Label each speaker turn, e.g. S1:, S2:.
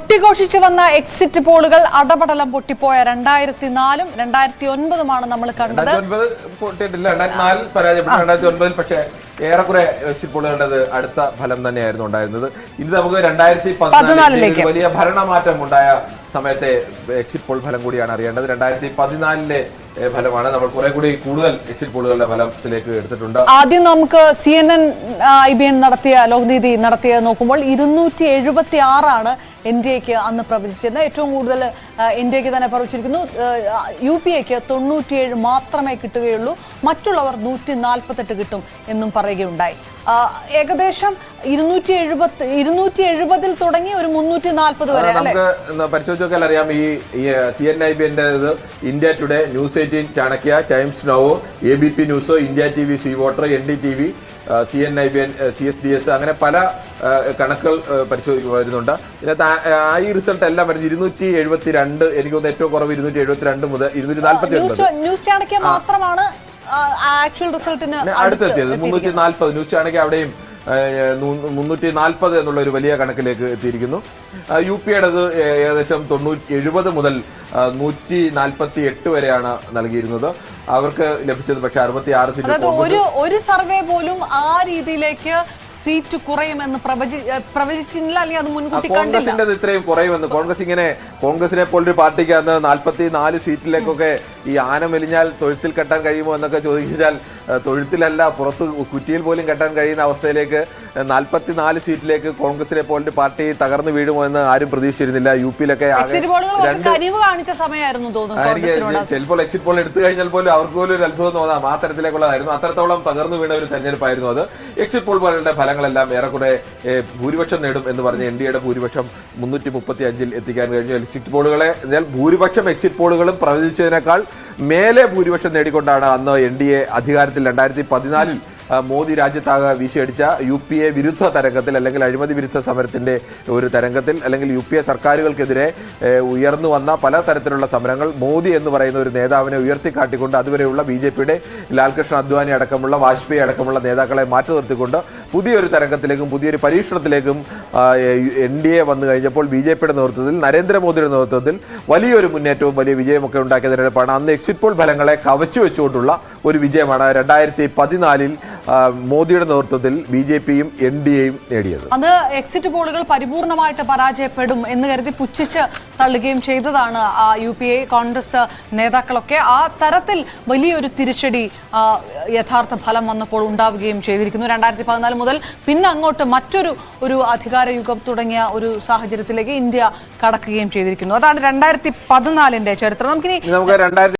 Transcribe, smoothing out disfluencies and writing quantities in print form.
S1: കൊട്ടിഘോഷിച്ചു വന്ന എക്സിറ്റ് പോളുകൾ അടപടലം പൊട്ടിപ്പോയ 2004-ഉം 2009-ഉമാണ് നമ്മൾ കണ്ടത്.
S2: 2009 പൊട്ടിയിട്ടില്ല, 2004 പരാജയപ്പെട്ടു. 2009 പക്ഷേ ഏറെക്കുറെ എക്സിറ്റ് പോളുകളുടെ അടുത്ത ഫലം തന്നെയായിരുന്നു ഉണ്ടായിരുന്നത്. ഇനി നമുക്ക് 2014 വലിയ ഭരണമാറ്റം ഉണ്ടായ സമയത്തെ എക്സിറ്റ് പോൾ ഫലം കൂടിയാണ് അറിയേണ്ടത്. 2014 ഫലമാണ് നമ്മൾ കുറെ കൂടി കൂടുതൽ എക്സിറ്റ് പോളുകളുടെ ഫലത്തിലേക്ക് എടുത്തിട്ടുണ്ട്.
S1: ആദ്യം നമുക്ക് CNN IBN നടത്തിയ ലോക്നീതി നടത്തിയ നോക്കുമ്പോൾ 276 NDAക്ക് അന്ന് പ്രവചിച്ചിരുന്നത്. ഏറ്റവും കൂടുതൽ NDAക്ക് തന്നെ പ്രവചിച്ചിരിക്കുന്നു. UPAക്ക് 97 മാത്രമേ കിട്ടുകയുള്ളൂ, മറ്റുള്ളവർ 148 കിട്ടും എന്നും പറയുകയുണ്ടായി. ഏകദേശം 270 തുടങ്ങി ഒരു 340 വരെ
S2: നമുക്ക് പരിശോധിച്ച് നോക്കിയാൽ അറിയാം. ഈ CNIBന്റെ India Today, News 18, Chanakya, Times Now, ABP News, India TV, C Voter, NDTV, CNIBN, CSDS, അങ്ങനെ പല കണക്കുകൾ വരുന്നുണ്ട്. ഇതിനകത്ത് ഈ റിസൾട്ട് എല്ലാം വരുന്നത് 272. എനിക്ക് തോന്നുന്നു ഏറ്റവും കുറവ് 272 മുതൽ 249
S1: ന്യൂസ് ചാണക്യ മാത്രമാണ് ആക്ച്വൽ റിസൾട്ടിന്
S2: അടുത്തെത്തിയത്. 340 ന്യൂസ് ചാണക്യ അവിടെയും 340 എന്നുള്ള ഒരു വലിയ കണക്കിലേക്ക് എത്തിയിരിക്കുന്നു. UPയുടേത് ഏകദേശം 70 മുതൽ 148 വരെയാണ് നൽകിയിരുന്നത്. അവർക്ക് ലഭിച്ചത് പക്ഷേ 66 സീറ്റ്.
S1: ഒരു സർവേ പോലും ആ രീതിയിലേക്ക് സീറ്റ് കുറയുമെന്ന് പ്രവചിച്ചില്ല, അല്ലെങ്കിൽ അത് മുൻകൂട്ടി
S2: കോൺഗ്രസിന്റെ ഇത്രയും കുറയുമെന്ന്. കോൺഗ്രസിനെ പോലൊരു പാർട്ടിക്ക് അന്ന് 44 സീറ്റിലേക്കൊക്കെ ഈ ആന മെലിഞ്ഞാൽ തൊഴുത്തിൽ കെട്ടാൻ കഴിയുമോ എന്നൊക്കെ ചോദിച്ചാൽ തൊഴുത്തിലല്ല, പുറത്ത് കുറ്റിയിൽ പോലും കെട്ടാൻ കഴിയുന്ന അവസ്ഥയിലേക്ക് 44 സീറ്റിലേക്ക് കോൺഗ്രസിനെ പോലൊരു പാർട്ടി തകർന്നു വീഴുമോ എന്ന് ആരും പ്രതീക്ഷിച്ചിരുന്നില്ല. UPയിലൊക്കെ ചിലപ്പോൾ എക്സിറ്റ് പോൾ എടുത്തു കഴിഞ്ഞാൽ പോലും അവർക്ക് പോലും ഒരു അത്ഭുതം തോന്നാം. ആ തരത്തിലേക്കുള്ളതായിരുന്നു. അത്രത്തോളം തകർന്നു വീണ ഒരു തെരഞ്ഞെടുപ്പായിരുന്നു അത്. എക്സിറ്റ് പോൾ പോലുള്ള ഫലങ്ങളെല്ലാം ഏറെക്കുറെ ഭൂരിപക്ഷം നേടും എന്ന് പറഞ്ഞ് NDAയുടെ ഭൂരിപക്ഷം 335 എത്തിക്കാൻ കഴിഞ്ഞു. എക്സിറ്റ് പോളുകളെ ഭൂരിപക്ഷം എക്സിറ്റ് പോളുകളും പ്രവചിച്ചതിനേക്കാൾ മേലെ ഭൂരിപക്ഷം നേടിക്കൊണ്ടാണ് അന്ന് NDA അധികാരത്തിൽ 2014 മോദി രാജ്യത്താകെ വീശിയടിച്ച UPA വിരുദ്ധ തരംഗത്തിൽ, അല്ലെങ്കിൽ അഴിമതി വിരുദ്ധ സമരത്തിന്റെ ഒരു തരംഗത്തിൽ, അല്ലെങ്കിൽ UPA സർക്കാരുകൾക്കെതിരെ ഉയർന്നു വന്ന പല തരത്തിലുള്ള സമരങ്ങൾ മോദി എന്ന് പറയുന്ന ഒരു നേതാവിനെ ഉയർത്തിക്കാട്ടിക്കൊണ്ട് അതുവരെയുള്ള BJPയുടെ ലാൽകൃഷ്ണ അദ്വാനി അടക്കമുള്ള, വാജ്പേയി അടക്കമുള്ള നേതാക്കളെ മാറ്റി നിർത്തിക്കൊണ്ട് പുതിയൊരു തരംഗത്തിലേക്കും പുതിയൊരു പരീക്ഷണത്തിലേക്കും NDA വന്നു കഴിഞ്ഞപ്പോൾ BJPയുടെ നേതൃത്വത്തിൽ, നരേന്ദ്രമോദിയുടെ നേതൃത്വത്തിൽ വലിയൊരു മുന്നേറ്റവും വലിയ വിജയമൊക്കെ ഉണ്ടാക്കിയ തെരഞ്ഞെടുപ്പാണ്. അന്ന് എക്സിറ്റ് പോൾ ഫലങ്ങളെ കവച്ചു വെച്ചുകൊണ്ടുള്ള ഒരു വിജയമാണ് 2014 മോദിയുടെ നേതൃത്വത്തിൽ BJPയും NDAയും നേടിയത്.
S1: അത് എക്സിറ്റ് പോളുകൾ പരിപൂർണമായിട്ട് പരാജയപ്പെടും എന്ന് കരുതി പുച്ഛിച്ച് തള്ളുകയും ചെയ്തതാണ് UPA കോൺഗ്രസ് നേതാക്കളൊക്കെ. ആ തരത്തിൽ വലിയൊരു തിരിച്ചടി യഥാർത്ഥ ഫലം വന്നപ്പോൾ ഉണ്ടാവുകയും ചെയ്തിരിക്കുന്നു. 2014 മുതൽ പിന്നെ അങ്ങോട്ട് മറ്റൊരു അധികാര യുഗം തുടങ്ങിയ ഒരു സാഹചര്യത്തിലേക്ക് ഇന്ത്യ കടക്കുകയും ചെയ്തിരിക്കുന്നു. അതാണ് 2014 ചരിത്രം. നമുക്കിനി